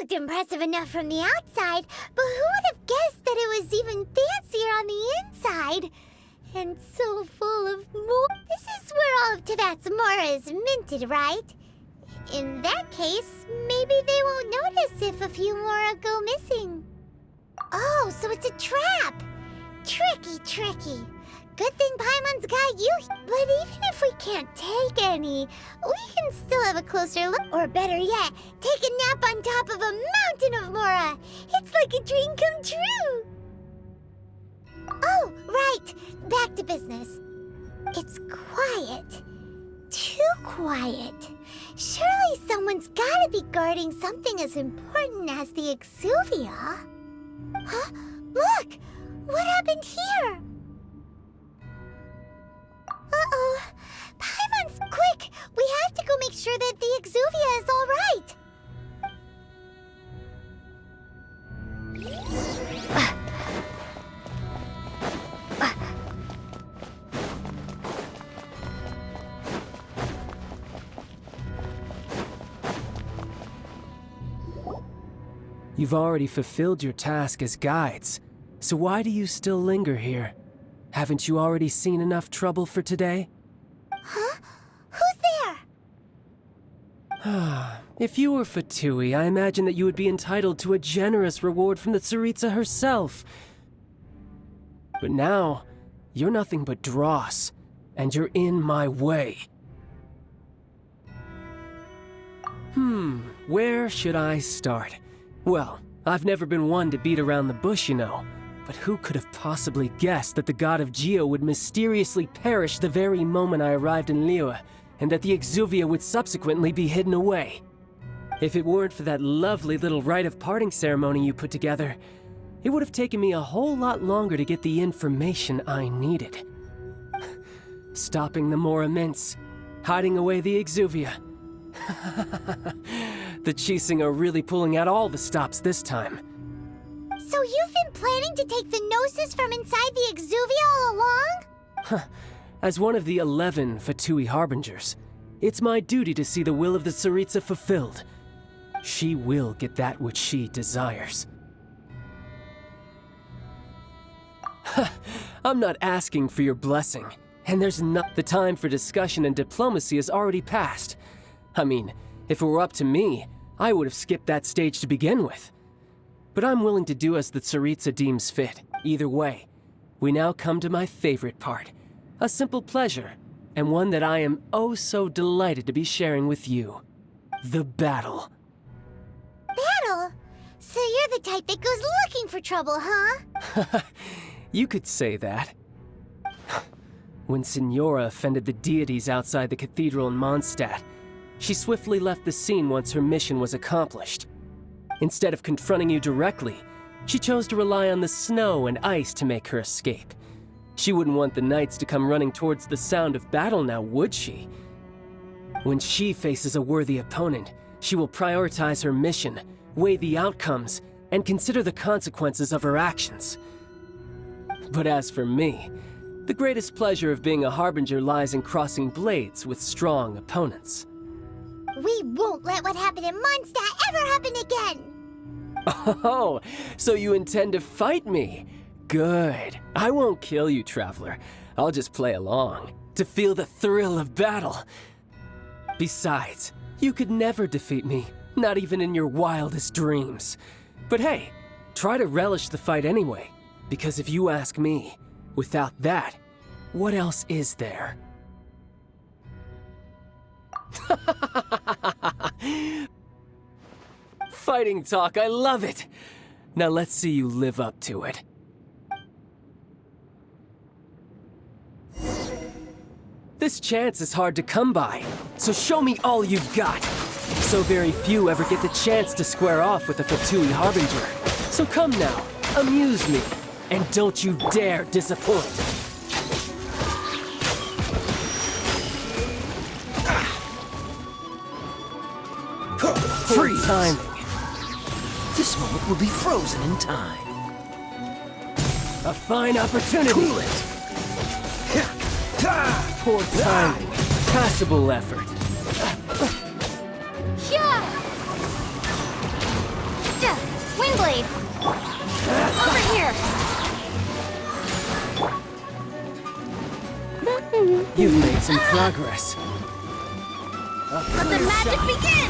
looked impressive enough from the outside, but who would have guessed that it was even fancier on the inside? And so full of mora. This is where all of Teyvat's mora is minted, right? In that case, maybe they won't notice if a few mora go missing. Oh, so it's a trap! Tricky, tricky. Good thing Paimon's got you. But even if we can't take any, we can still have a closer look. Or better yet, take a nap on top of a mountain of mora. It's like a dream come true. Oh, right. Back to business. It's quiet. Too quiet. Surely someone's gotta be guarding something as important as the Exuvia. Huh? Look! What happened here? Uh-oh. Paimon's, quick! We have to go make sure that the Exuvia is all right. You've already fulfilled your task as guides, so why do you still linger here? Haven't you already seen enough trouble for today? Huh? Who's there? If you were Fatui, I imagine that you would be entitled to a generous reward from the Tsaritsa herself. But now, you're nothing but dross, and you're in my way. Where should I start? Well, I've never been one to beat around the bush, you know. But who could have possibly guessed that the god of Geo would mysteriously perish the very moment I arrived in Liyue, and that the Exuvia would subsequently be hidden away? If it weren't for that lovely little rite of parting ceremony you put together, it would have taken me a whole lot longer to get the information I needed. Stopping the Mora Mints, hiding away the Exuvia. The Chising are really pulling out all the stops this time. So you've been planning to take the Gnosis from inside the Exuvia all along? As one of the 11 Fatui Harbingers, it's my duty to see the will of the Tsaritsa fulfilled. She will get that which she desires. I'm not asking for your blessing, and there's not the time for discussion and diplomacy has already passed. I mean, if it were up to me, I would have skipped that stage to begin with. But I'm willing to do as the Tsaritsa deems fit. Either way, we now come to my favorite part. A simple pleasure, and one that I am oh so delighted to be sharing with you. The battle. Battle? So you're the type that goes looking for trouble, huh? You could say that. When Signora offended the deities outside the cathedral in Mondstadt, she swiftly left the scene once her mission was accomplished. Instead of confronting you directly, she chose to rely on the snow and ice to make her escape. She wouldn't want the knights to come running towards the sound of battle now, would she? When she faces a worthy opponent, she will prioritize her mission, weigh the outcomes, and consider the consequences of her actions. But as for me, the greatest pleasure of being a Harbinger lies in crossing blades with strong opponents. We won't let what happened in Mondstadt ever happen again! Oh, so you intend to fight me? Good. I won't kill you, Traveler. I'll just play along, to feel the thrill of battle. Besides, you could never defeat me, not even in your wildest dreams. But hey, try to relish the fight anyway, because if you ask me, without that, what else is there? Fighting talk, I love it! Now let's see you live up to it. This chance is hard to come by, so show me all you've got. So very few ever get the chance to square off with a Fatui Harbinger. So come now, amuse me, and don't you dare disappoint. Freeze! Timing. This moment will be frozen in time. A fine opportunity. Cool it! Poor timing. Passable effort. Wind blade! Over here! You've made some progress. Let the magic begin!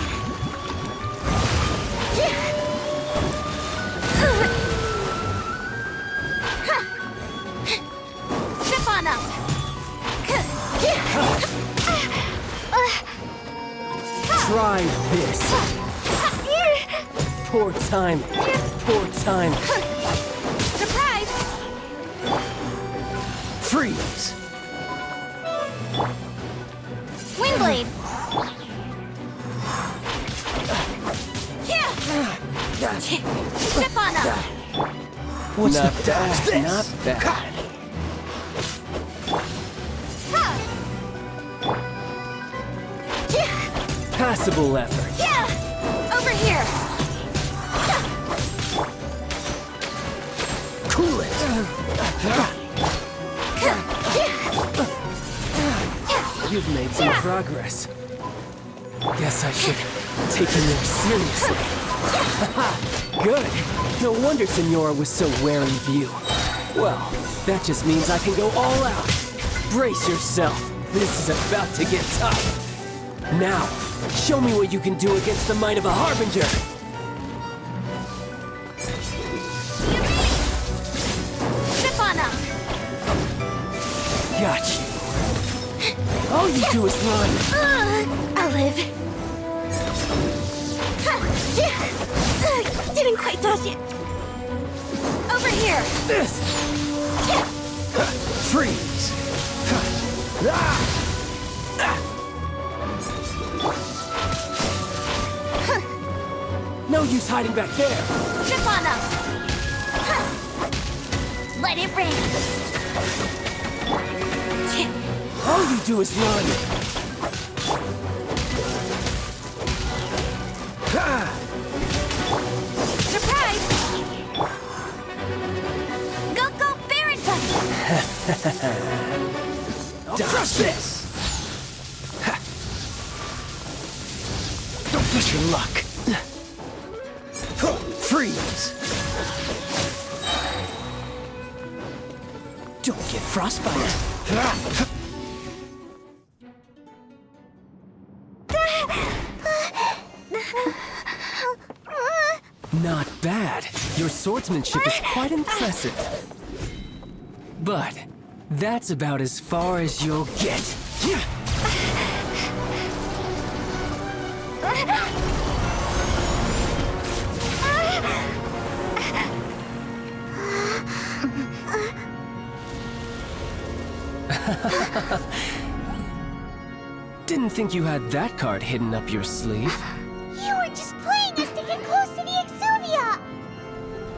Step on up! Try this. Poor timing. Poor timing. Surprise! Freeze! Wind blade! Step on up! What's Not the dodge bad. this? Not bad. Passable effort. Yeah! Over here! Cool it! You've made some progress. Guess I should take you more seriously. Good. No wonder Senora was so wary of you. Well, that just means I can go all out. Brace yourself. This is about to get tough. Now, show me what you can do against the might of a Harbinger. Step on up! Got you. All you do is run. I'll live. Didn't quite dodge it. Over here. This. Freeze! No use hiding back there. Step on up. Let it rain. All you do is run. Surprise! Go, go, Baron Bunny! Dodge this! Don't push your luck! Freeze! Don't get frostbite! Not bad. Your swordsmanship is quite impressive. But that's about as far as you'll get. Didn't think you had that card hidden up your sleeve. You were just playing us to get close to the Exuvia!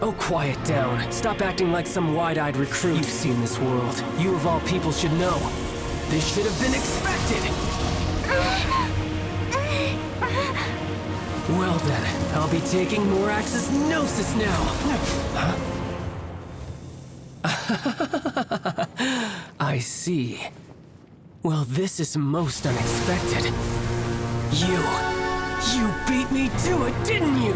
Oh, quiet down. Stop acting like some wide-eyed recruit. You've seen this world. You of all people should know. This should have been expected! Well then, I'll be taking Morax's Gnosis now! I see. Well, this is most unexpected. You beat me to it, didn't you?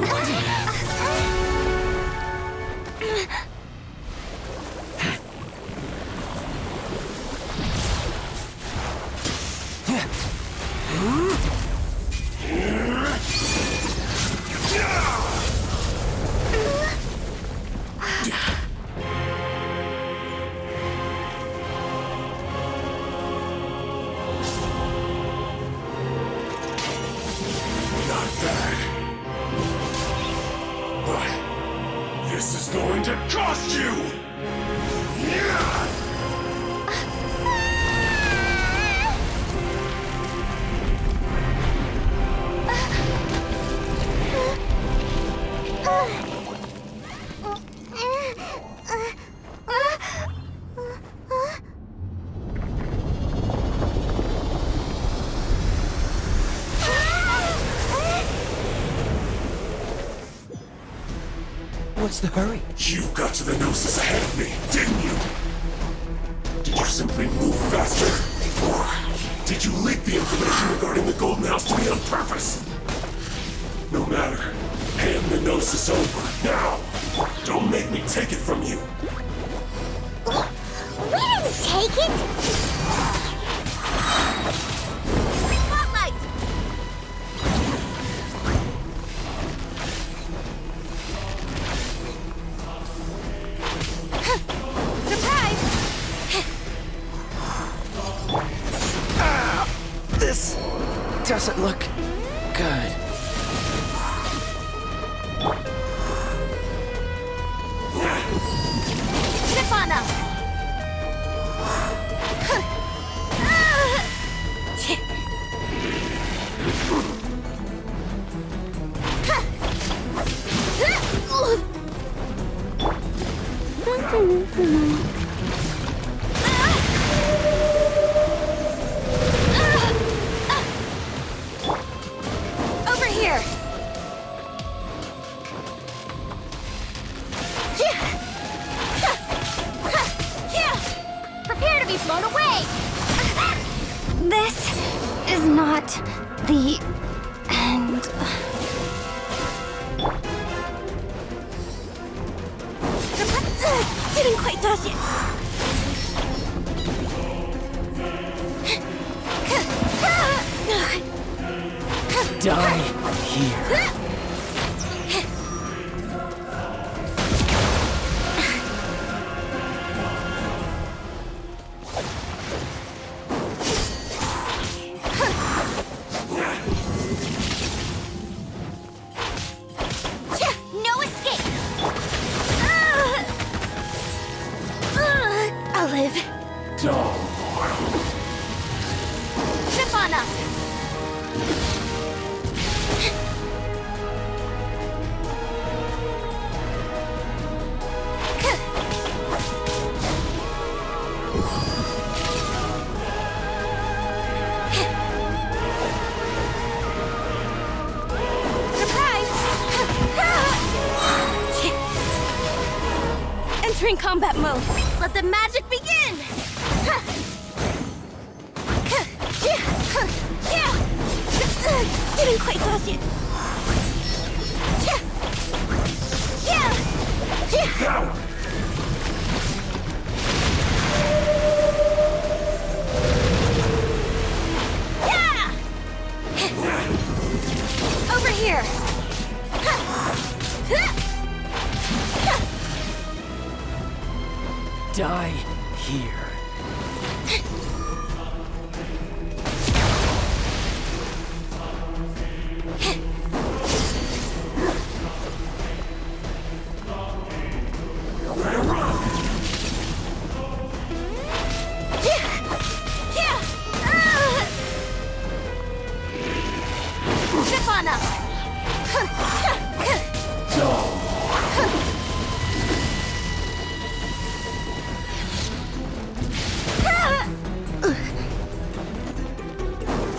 This is going to cost you! What's the hurry? You got to the Gnosis ahead of me, didn't you? Did you simply move faster? Or did you leak the information regarding the Golden House to me on purpose? No matter. Hand the gnosis over, now! Don't make me take it from you! We didn't take it! Spotlight! Surprise! This doesn't look good. Slip on up! Over here! Prepare to be blown away! This is not the end. Didn't quite touch it. Die here. No escape! I'll live. Trip on up! Entering combat mode. Let the magic begin! Didn't quite touch it. Now! Over here! Die here. Trip on up!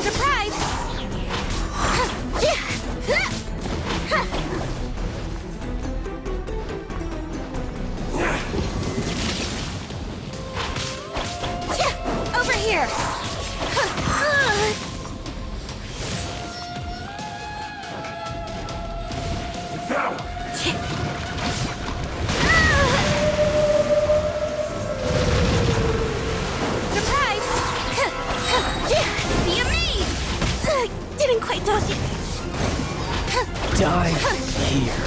Surprise! Over here! Now! Surprise! Be amazed! Didn't quite touch it. Die here.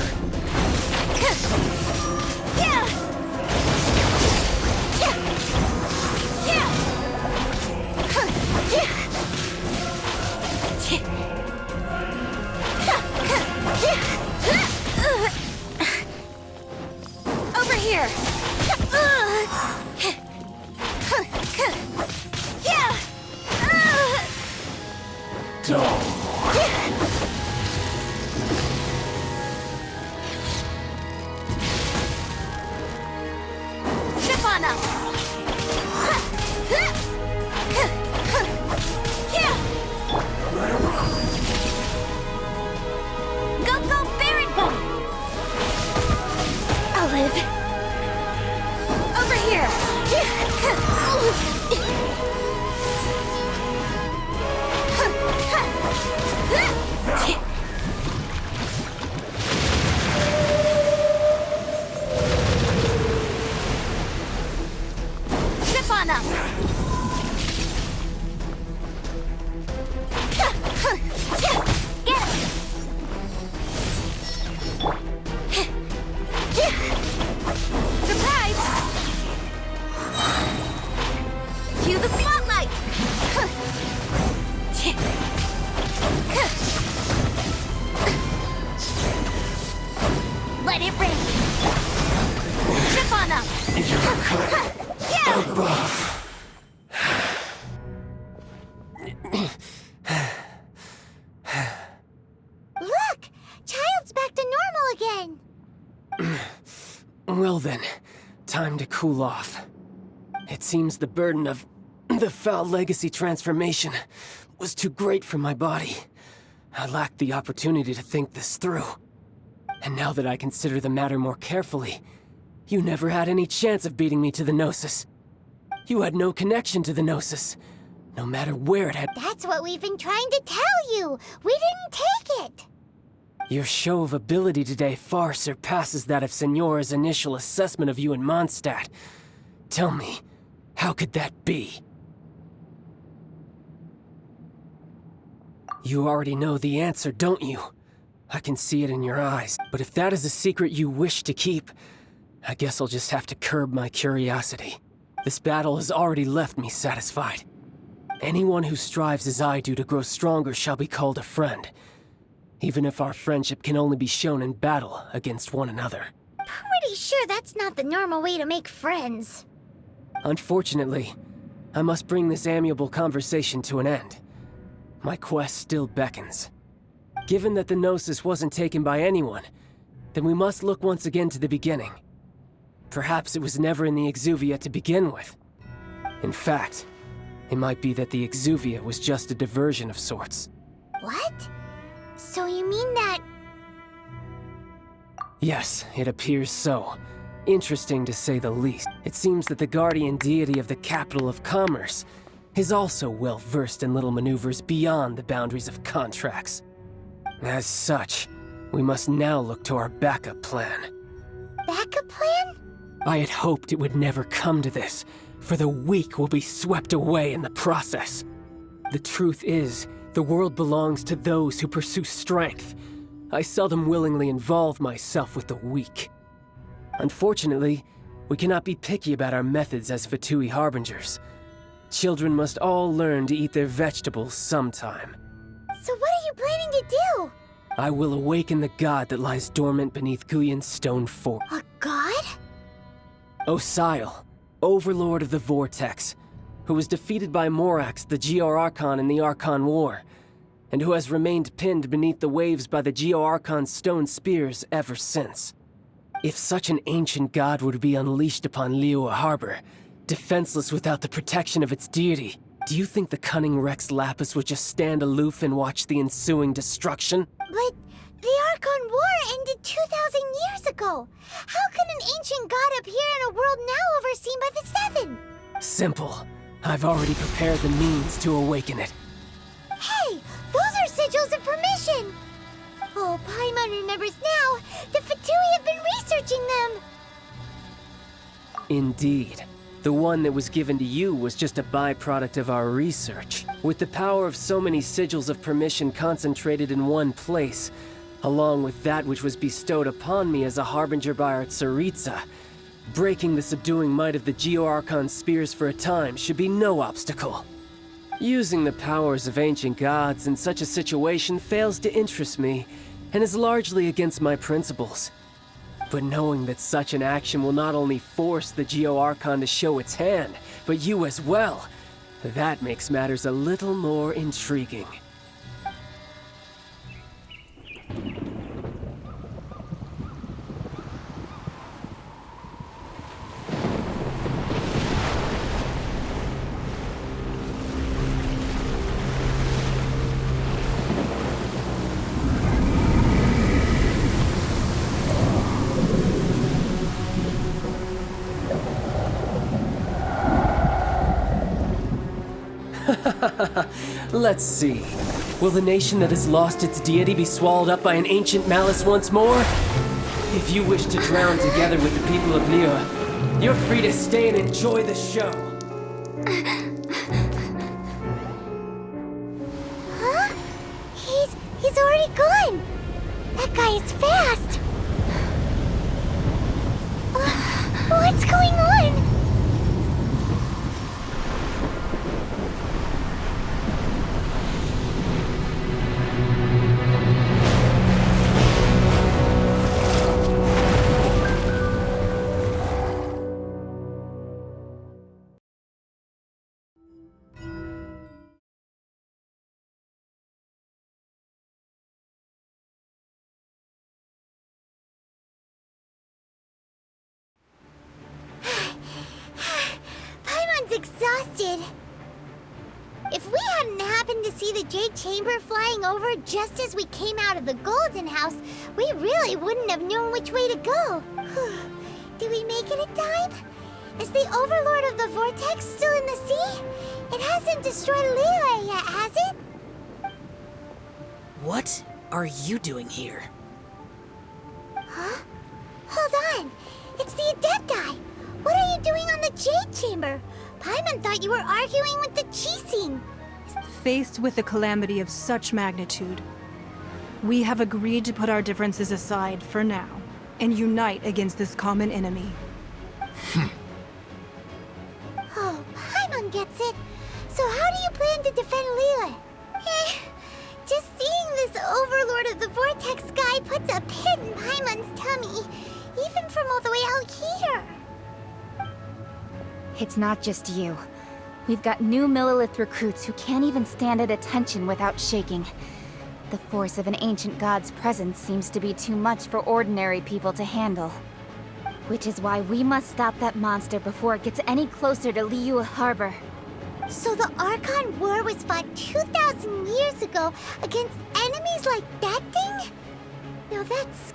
Over here! Trip on up! Go, go, Barret Bunny! I'll live. Over here! Well then, time to cool off. It seems the burden of the foul legacy transformation was too great for my body. I lacked the opportunity to think this through. And now that I consider the matter more carefully, you never had any chance of beating me to the Gnosis. You had no connection to the Gnosis, no matter where it had— That's what we've been trying to tell you! We didn't take it! Your show of ability today far surpasses that of Signora's initial assessment of you in Mondstadt. Tell me, how could that be? You already know the answer, don't you? I can see it in your eyes. But if that is a secret you wish to keep, I guess I'll just have to curb my curiosity. This battle has already left me satisfied. Anyone who strives as I do to grow stronger shall be called a friend, even if our friendship can only be shown in battle against one another. Pretty sure that's not the normal way to make friends. Unfortunately, I must bring this amiable conversation to an end. My quest still beckons. Given that the Gnosis wasn't taken by anyone, then we must look once again to the beginning. Perhaps it was never in the Exuvia to begin with. In fact, it might be that the Exuvia was just a diversion of sorts. What? So you mean that... Yes, it appears so. Interesting to say the least. It seems that the guardian deity of the capital of commerce is also well versed in little maneuvers beyond the boundaries of contracts. As such, we must now look to our backup plan. Backup plan? I had hoped it would never come to this, for the weak will be swept away in the process. The truth is, the world belongs to those who pursue strength. I seldom willingly involve myself with the weak. Unfortunately, we cannot be picky about our methods as Fatui Harbingers. Children must all learn to eat their vegetables sometime. So what are you planning to do? I will awaken the god that lies dormant beneath Guyon's stone fort. A god? Osial, overlord of the Vortex, who was defeated by Morax, the Geo-Archon in the Archon War, and who has remained pinned beneath the waves by the Geo-Archon's stone spears ever since. If such an ancient god were to be unleashed upon Liyue Harbor, defenseless without the protection of its deity, do you think the cunning Rex Lapis would just stand aloof and watch the ensuing destruction? But the Archon War ended 2,000 years ago. How can an ancient god appear in a world now overseen by the Seven? Simple. I've already prepared the means to awaken it. Hey, those are sigils of permission. Oh, Paimon remembers now. The Fatui have been researching them. Indeed. The one that was given to you was just a byproduct of our research. With the power of so many sigils of permission concentrated in one place, along with that which was bestowed upon me as a harbinger by our Tsaritsa, breaking the subduing might of the Geo-Archon spears for a time should be no obstacle. Using the powers of ancient gods in such a situation fails to interest me, and is largely against my principles. But knowing that such an action will not only force the Geo-Archon to show its hand, but you as well, that makes matters a little more intriguing. Let's see. Will the nation that has lost its deity be swallowed up by an ancient malice once more? If you wish to drown together with the people of Liyue, you're free to stay and enjoy the show. Huh? He's already gone. That guy is fast. What's going on? did. If we hadn't happened to see the Jade Chamber flying over just as we came out of the Golden House, we really wouldn't have known which way to go. Did we make it in time? Is the Overlord of the Vortex still in the sea? It hasn't destroyed Liyue yet, has it? What are you doing here? Huh? Hold on. It's the Adepti. What are you doing on the Jade Chamber? Paimon thought you were arguing with the Chising. Faced with a calamity of such magnitude, we have agreed to put our differences aside for now and unite against this common enemy. Oh, Paimon gets it. So how do you plan to defend Liyue? Just seeing this Overlord of the Vortex guy puts a pit in Paimon's tummy, even from all the way out here. It's not just you. We've got new Millilith recruits who can't even stand at attention without shaking. The force of an ancient god's presence seems to be too much for ordinary people to handle. Which is why we must stop that monster before it gets any closer to Liyue Harbor. So the Archon War was fought 2,000 years ago against enemies like that thing? Now that's...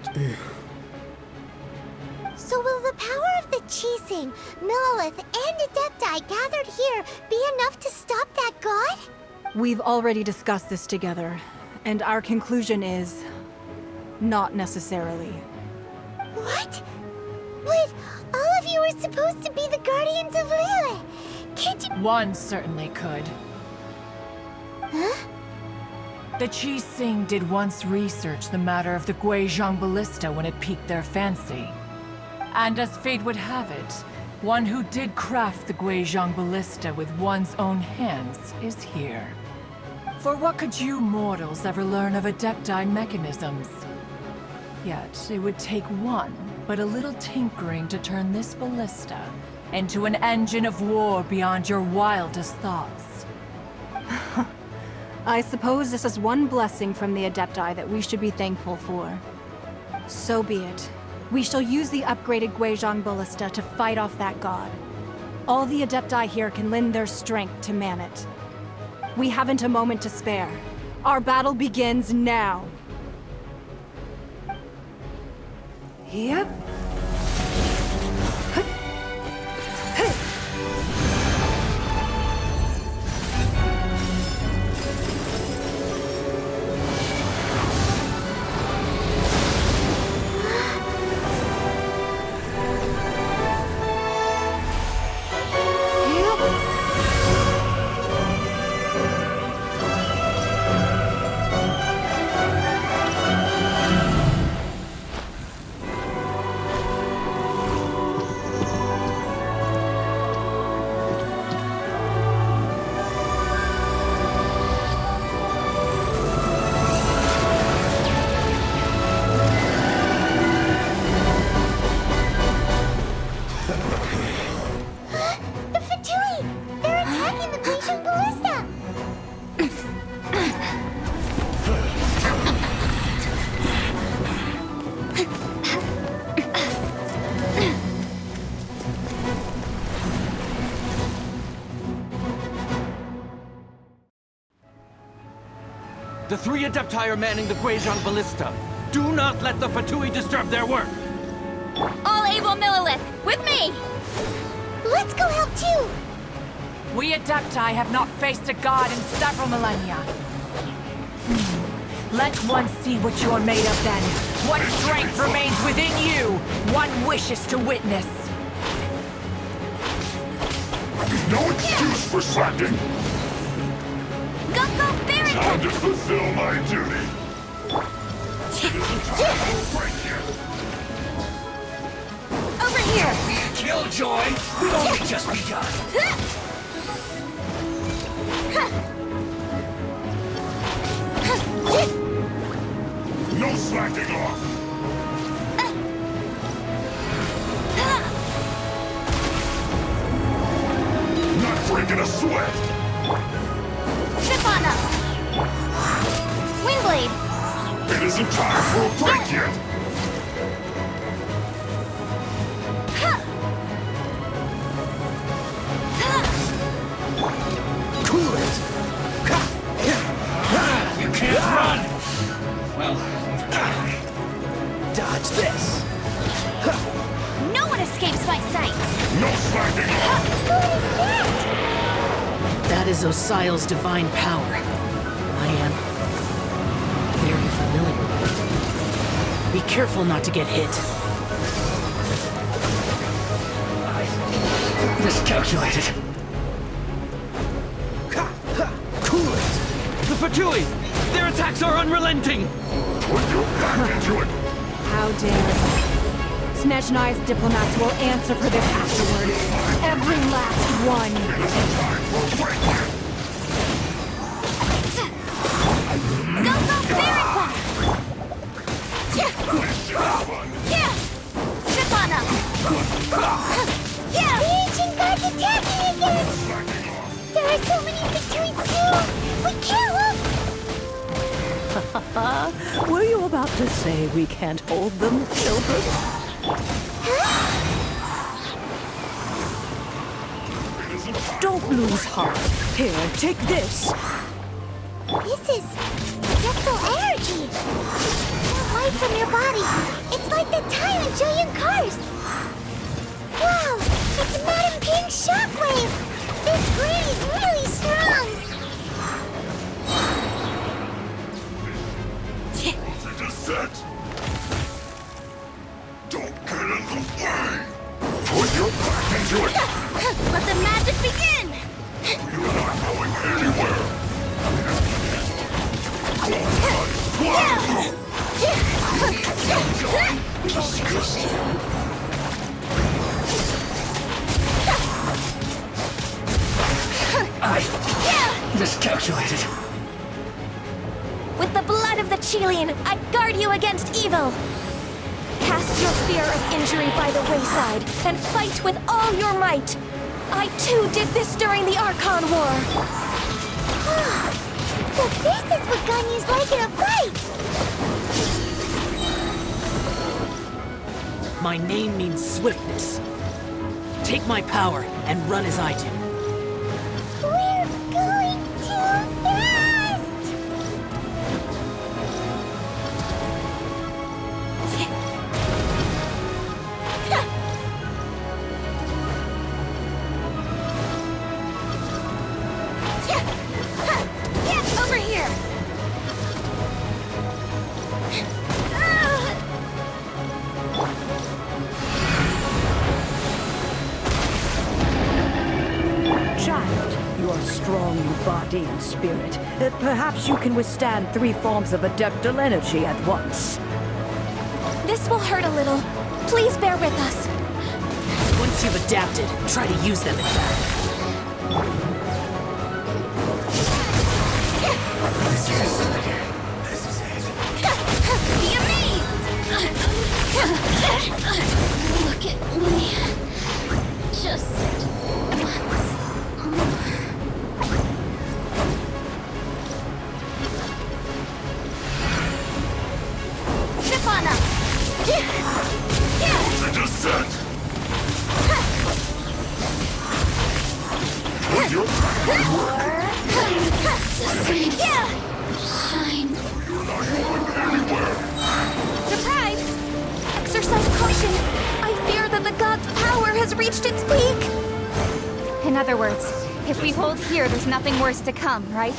So will the power of the Chising, Millilith, and Adepti gathered here be enough to stop that god? We've already discussed this together, and our conclusion is... not necessarily. What? But all of you were supposed to be the guardians of Liyue. Can't you... One certainly could. Huh? The Chising did once research the matter of the Guizhong Ballista when it piqued their fancy. And as fate would have it, one who did craft the Guizhong Ballista with one's own hands is here. For what could you mortals ever learn of Adepti mechanisms? Yet, it would take one, but a little tinkering to turn this ballista into an engine of war beyond your wildest thoughts. I suppose this is one blessing from the Adepti that we should be thankful for. So be it. We shall use the upgraded Guizhong Ballista to fight off that god. All the Adepti here can lend their strength to man it. We haven't a moment to spare. Our battle begins now. Yep. The three Adepti are manning the Guizhong Ballista. Do not let the Fatui disturb their work! All able Millilith, with me! Let's go help too! We Adepti have not faced a god in several millennia. Let one see what you're made of then. What strength remains within you, one wishes to witness. No excuse for slacking! Time to fulfill my duty! Over here! Killjoy! We've only just begun! No slacking off! Not breaking a sweat! Chip on us! Wingblade! It isn't time for a break yet! is Osial's divine power. I am very familiar with it. Be careful not to get hit. Miscalculated. Cool it! The Fatui! Their attacks are unrelenting! Put your back into it! How dare they? Snezhnai's diplomats will answer for this afterward. Every last one. Go, Barrack! Yeah! Zip on up! Yeah! The ancient god's attacking again! There are so many between two! We can't look! Were you about to say we can't hold them, children? Don't lose heart. Here, take this. This is mental energy. That light from your body. It's like the time in Julian Cars. Wow, it's Madame Ping's shockwave. This green is really strong. It is set! Don't get in the way! Put your back into it! Let the magic begin. You're not going anywhere! Disgusting! I miscalculated. With the blood of the Chilean, I guard you against evil. Cast your fear of injury by the wayside and fight with all your might. I too did this during the Archon War. So this is what Ganyu's like in a fight. My name means swiftness. Take my power and run as I do. We're going too fast. Yeah, over here. Child, you are strong in body and spirit. Perhaps you can withstand 3 forms of adeptal energy at once. This will hurt a little. Please bear with us. Once you've adapted, try to use them in battle. Be amazed! Look at me. Just once more. Zip on up! It is set! Put your back into it! Yeah! Shine. You're not going anywhere! Surprise! Exercise caution. I fear that the god's power has reached its peak. In other words, if we hold here, there's nothing worse to come, right?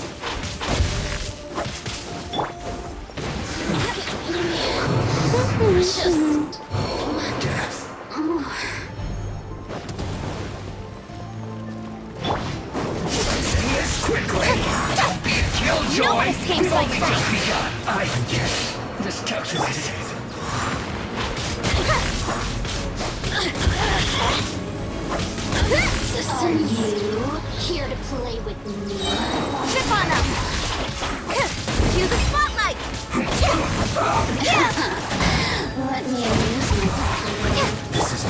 Just once more. Yes, quickly! Don't be a killjoy! No one escapes like that. I miscalculated. Are you here to play with me? Zip on up! Cue the spotlight! Let me amuse myself. This is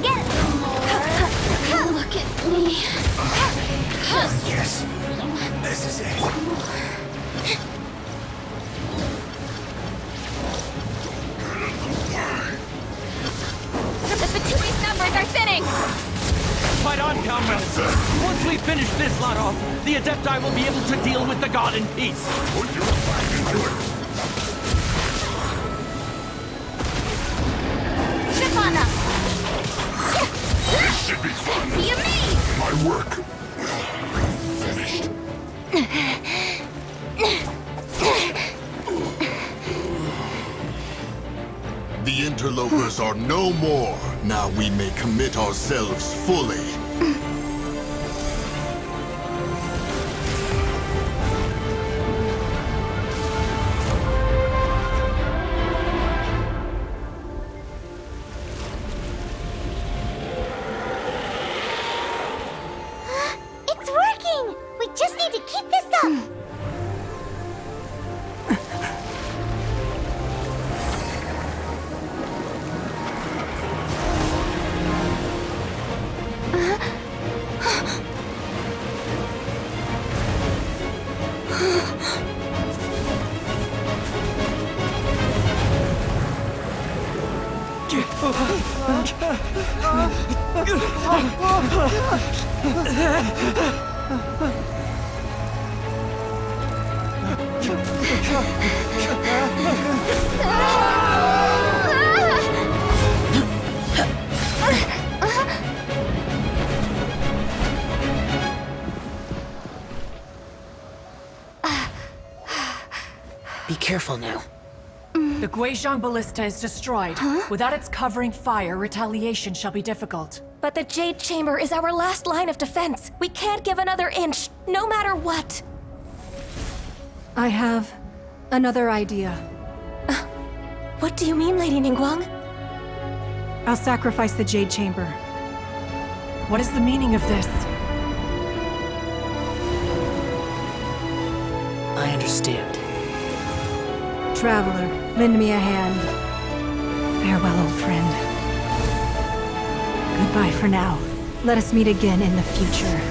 Get it! Look at me. yes. This is it. The Fatui's numbers are thinning! Fight on, comrades! Once we finish this lot off, the Adepti will be able to deal with the god in peace! Put your back into it! Zip on up! be fun. You me! My work finished. The interlopers are no more. Now we may commit ourselves fully. It's working! We just need to keep this up! Be careful now. The Guizhong Ballista is destroyed. Without its covering fire, retaliation shall be difficult. But the Jade Chamber is our last line of defense. We can't give another inch, no matter what. I have another idea. What do you mean, Lady Ningguang? I'll sacrifice the Jade Chamber. What is the meaning of this? I understand. Traveler, lend me a hand. Farewell, old friend. Goodbye for now. Let us meet again in the future.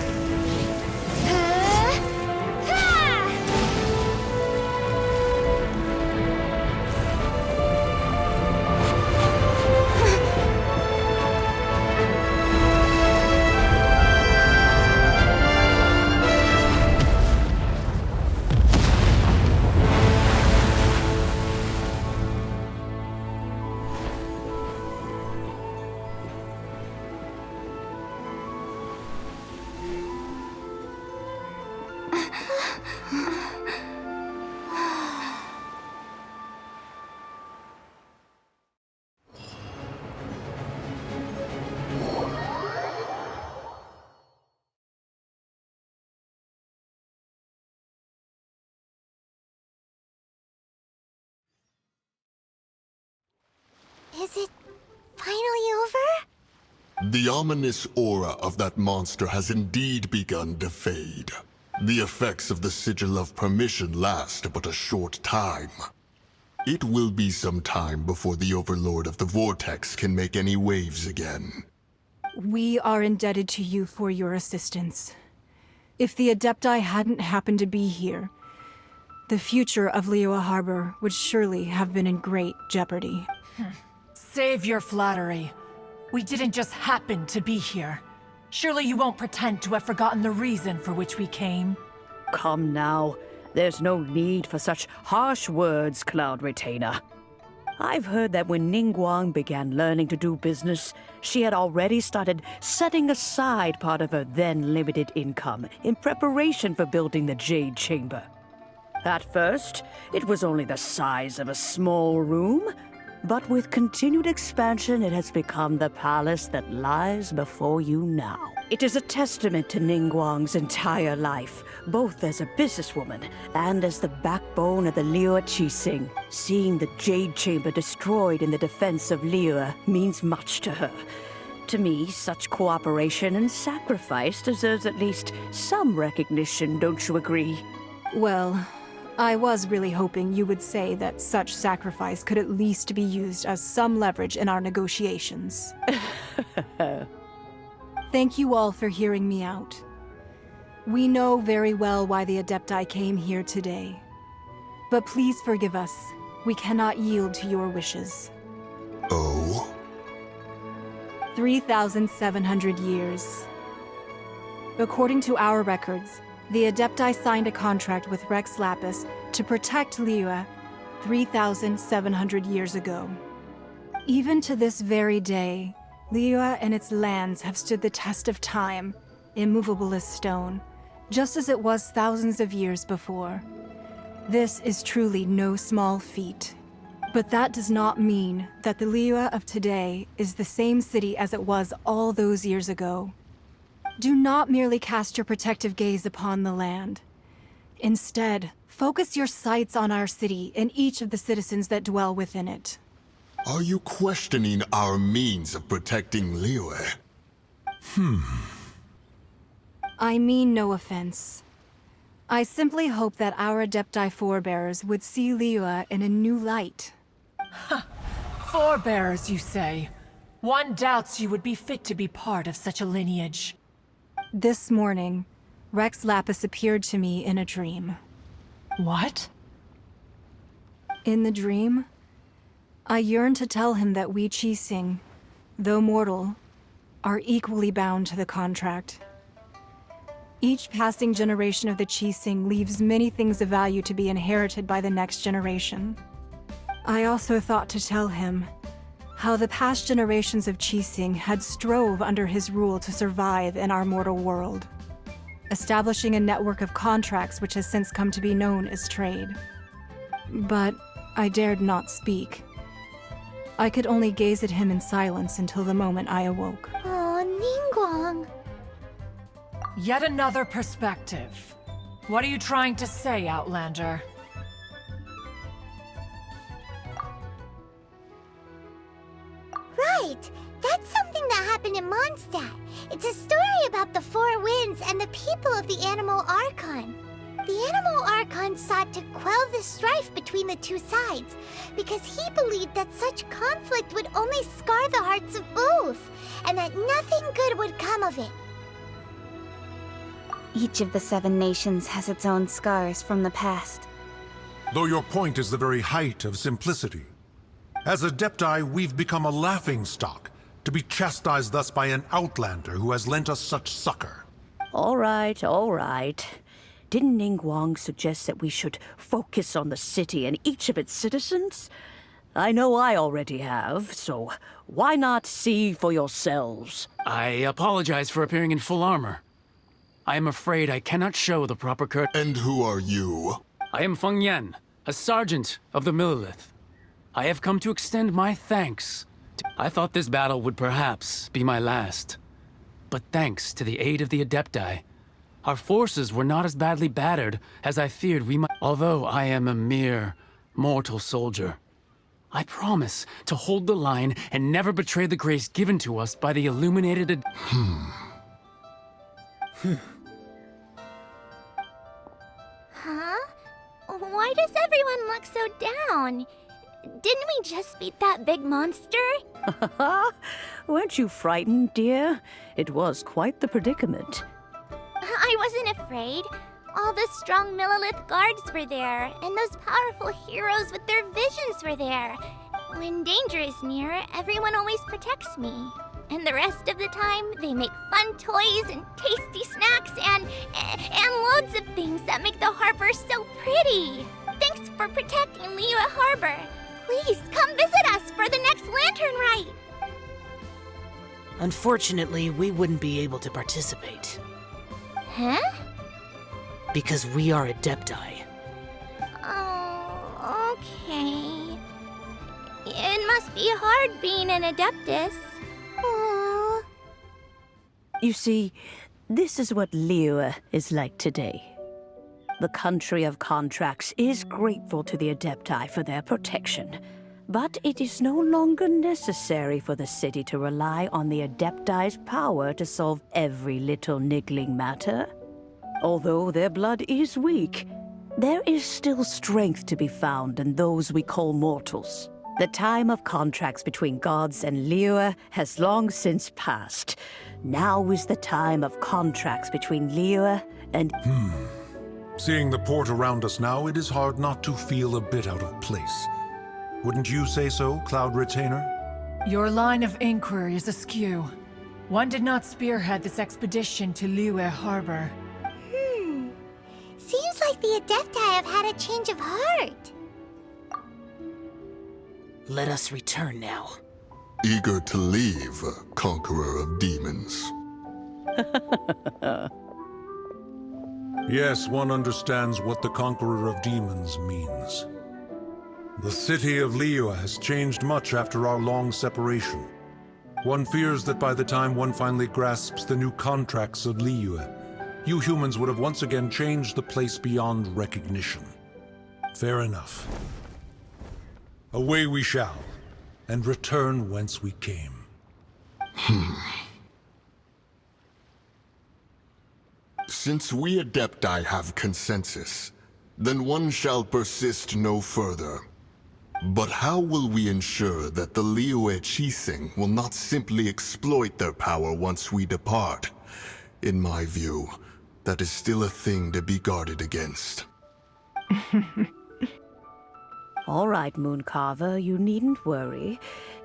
Is it finally over? The ominous aura of that monster has indeed begun to fade. The effects of the Sigil of Permission last but a short time. It will be some time before the Overlord of the Vortex can make any waves again. We are indebted to you for your assistance. If the Adepti hadn't happened to be here, the future of Liyue Harbor would surely have been in great jeopardy. Save your flattery. We didn't just happen to be here. Surely you won't pretend to have forgotten the reason for which we came. Come now. There's no need for such harsh words, Cloud Retainer. I've heard that when Ningguang began learning to do business, she had already started setting aside part of her then limited income in preparation for building the Jade Chamber. At first, it was only the size of a small room, but with continued expansion, it has become the palace that lies before you now. It is a testament to Ningguang's entire life, both as a businesswoman and as the backbone of the Liyue Qixing. Seeing the Jade Chamber destroyed in the defense of Liyue means much to her. To me, such cooperation and sacrifice deserves at least some recognition, don't you agree? Well, I was really hoping you would say that such sacrifice could at least be used as some leverage in our negotiations. Thank you all for hearing me out. We know very well why the Adepti came here today. But please forgive us. We cannot yield to your wishes. Oh? 3,700 years. According to our records, the Adepti signed a contract with Rex Lapis to protect Liyue 3,700 years ago. Even to this very day, Liyue and its lands have stood the test of time, immovable as stone, just as it was thousands of years before. This is truly no small feat. But that does not mean that the Liyue of today is the same city as it was all those years ago. Do not merely cast your protective gaze upon the land. Instead, focus your sights on our city and each of the citizens that dwell within it. Are you questioning our means of protecting liyue? I mean no offense. I simply hope that our Adepti forebears would see Liyue in a new light. Forebearers, you say? One doubts you would be fit to be part of such a lineage. This morning, Rex Lapis appeared to me in a dream. What? In the dream, I yearned to tell him that we Qixing, though mortal, are equally bound to the contract. Each passing generation of the Qixing leaves many things of value to be inherited by the next generation. I also thought to tell him how the past generations of Qixing had strove under his rule to survive in our mortal world, establishing a network of contracts which has since come to be known as trade. But I dared not speak. I could only gaze at him in silence until the moment I awoke. Oh, Ningguang. Yet another perspective. What are you trying to say, Outlander? Right! That's something that happened in Mondstadt. It's a story about the Four Winds and the people of the Animal Archon. The Animal Archon sought to quell the strife between the two sides, because he believed that such conflict would only scar the hearts of both, and that nothing good would come of it. Each of the 7 nations has its own scars from the past. Though your point is the very height of simplicity. As Adepti, we've become a laughingstock, to be chastised thus by an outlander who has lent us such succor. All right, all right. Didn't Ningguang suggest that we should focus on the city and each of its citizens? I know I already have, so why not see for yourselves? I apologize for appearing in full armor. I am afraid I cannot show the proper courtesy. And who are you? I am Feng Yan, a sergeant of the Millelith. I have come to extend my thanks. I thought this battle would perhaps be my last. But thanks to the aid of the Adepti, our forces were not as badly battered as I feared we might. Although I am a mere mortal soldier, I promise to hold the line and never betray the grace given to us by the illuminated Huh? Why does everyone look so down? Didn't we just beat that big monster? Weren't you frightened, dear? It was quite the predicament. I wasn't afraid. All the strong Millelith guards were there, and those powerful heroes with their visions were there. When danger is near, everyone always protects me. And the rest of the time, they make fun toys and tasty snacks and loads of things that make the harbor so pretty. Thanks for protecting Liyue Harbor. Please come visit us for the next lantern rite. Unfortunately, we wouldn't be able to participate. Huh? Because we are Adepti. Oh, okay. It must be hard being an Adeptus. Aww. You see, this is what Liyue is like today. The country of contracts is grateful to the Adepti for their protection, but it is no longer necessary for the city to rely on the Adepti's power to solve every little niggling matter. Although their blood is weak, there is still strength to be found in those we call mortals. The time of contracts between gods and Liyue has long since passed. Now is the time of contracts between Liyue and... Seeing the port around us now, it is hard not to feel a bit out of place. Wouldn't you say so, Cloud Retainer? Your line of inquiry is askew. One did not spearhead this expedition to Liyue Harbor. Seems like the Adepti have had a change of heart. Let us return now. Eager to leave, Conqueror of Demons. Yes, one understands what the Conqueror of Demons means. The city of liyue has changed much after our long separation. One fears that by the time one finally grasps the new contracts of liyue, you humans would have once again changed the place beyond recognition. Fair enough. Away we shall, and return whence we came. Since we Adepti have consensus, then one shall persist no further. But how will we ensure that the liyue Qixing will not simply exploit their power once we depart? In my view, that is still a thing to be guarded against. All right, Mooncarver, you needn't worry.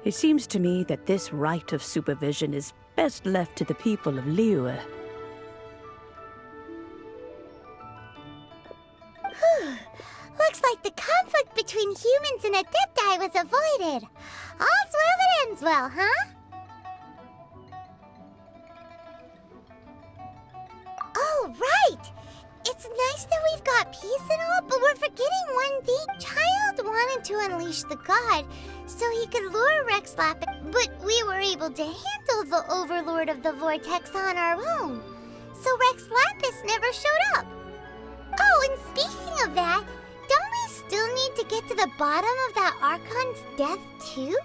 It seems to me that this right of supervision is best left to the people of liyue. Looks like the conflict between humans and Adepti was avoided. All's well that ends well, huh? Oh, right! It's nice that we've got peace and all, but we're forgetting one thing. Child wanted to unleash the god so he could lure Rex Lapis, but we were able to handle the Overlord of the Vortex on our own. So Rex Lapis never showed up. Oh, and speaking of that, don't we still need to get to the bottom of that Archon's death, too?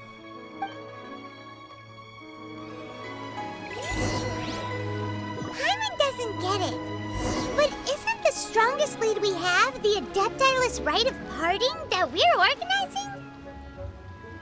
Paimon doesn't get it. But isn't the strongest lead we have the Adeptiless rite of parting that we're organizing?